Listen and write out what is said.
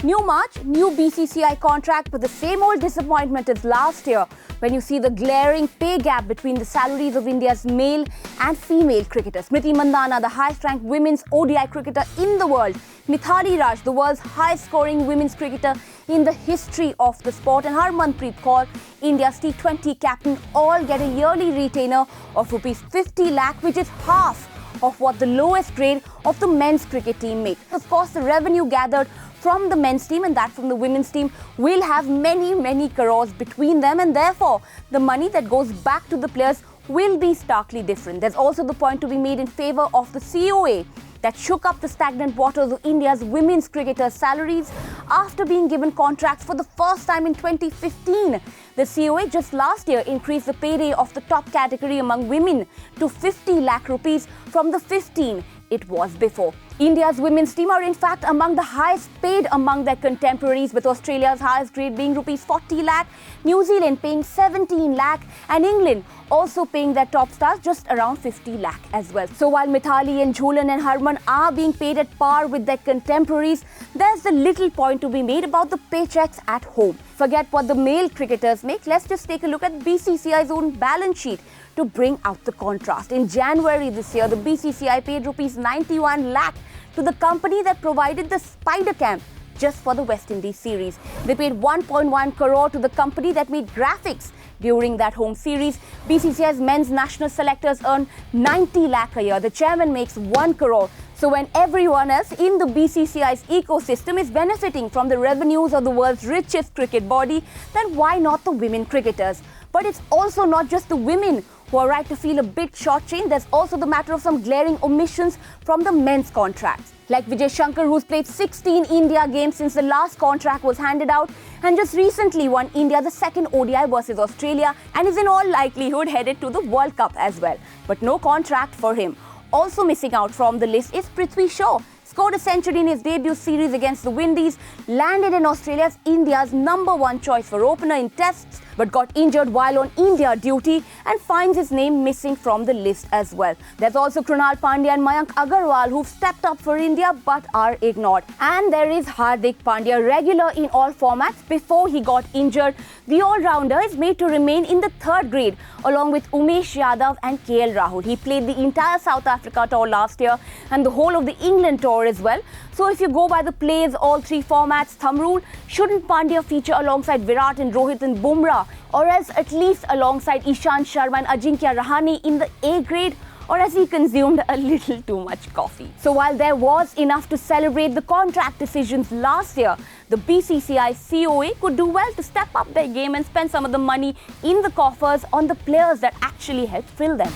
New March, new BCCI contract, but the same old disappointment as last year when you see the glaring pay gap between the salaries of India's male and female cricketers. Smriti Mandhana, the highest-ranked women's ODI cricketer in the world, Mithali Raj, the world's highest-scoring women's cricketer in the history of the sport, and Harmanpreet Kaur, India's T20 captain, all get a yearly retainer of rupees 50 lakh, which is half of what the lowest grade of the men's cricket team makes. Of course, the revenue gathered from the men's team and that from the women's team will have many crores between them, and therefore the money that goes back to the players will be starkly different. There's also the point to be made in favour of the COA that shook up the stagnant waters of India's women's cricketers' salaries after being given contracts for the first time in 2015. The COA just last year increased the payday of the top category among women to 50 lakh rupees from the 15 it was before. India's women's team are in fact among the highest paid among their contemporaries, with Australia's highest grade being rupees 40 lakh, New Zealand paying 17 lakh, and England also paying their top stars just around 50 lakh as well. So while Mithali and Jhulan and Harman are being paid at par with their contemporaries, there's a little point to be made about the paychecks at home. Forget what the male cricketers make, let's just take a look at BCCI's own balance sheet to bring out the contrast. In January this year, the BCCI paid rupees 91 lakh to the company that provided the Spider Cam just for the West Indies series. They paid 1.1 crore to the company that made graphics during that home series. BCCI's men's national selectors earn 90 lakh a year. The chairman makes 1 crore. So when everyone else in the BCCI's ecosystem is benefiting from the revenues of the world's richest cricket body, then why not the women cricketers? But it's also not just the women who are right to feel a bit shortchanged. There's also the matter of some glaring omissions from the men's contracts. Like Vijay Shankar, who's played 16 India games since the last contract was handed out and just recently won India the second ODI versus Australia and is in all likelihood headed to the World Cup as well. But no contract for him. Also missing out from the list is Prithvi Shaw. Scored a century in his debut series against the Windies, landed in Australia's India's #1 choice for opener in tests, but got injured while on India duty and finds his name missing from the list as well. There's also Krunal Pandya and Mayank Agarwal who've stepped up for India but are ignored. And there is Hardik Pandya, regular in all formats before he got injured. The all-rounder is made to remain in the third grade along with Umesh Yadav and KL Rahul. He played the entire South Africa tour last year and the whole of the England tour as well. So if you go by the plays, all three formats thumb rule, shouldn't Pandya feature alongside Virat and Rohit and Bumrah, or else at least alongside Ishant Sharma and Ajinkya Rahane in the A grade? Or has he consumed a little too much coffee? So while there was enough to celebrate the contract decisions last year, the BCCI COA could do well to step up their game and spend some of the money in the coffers on the players that actually help fill them.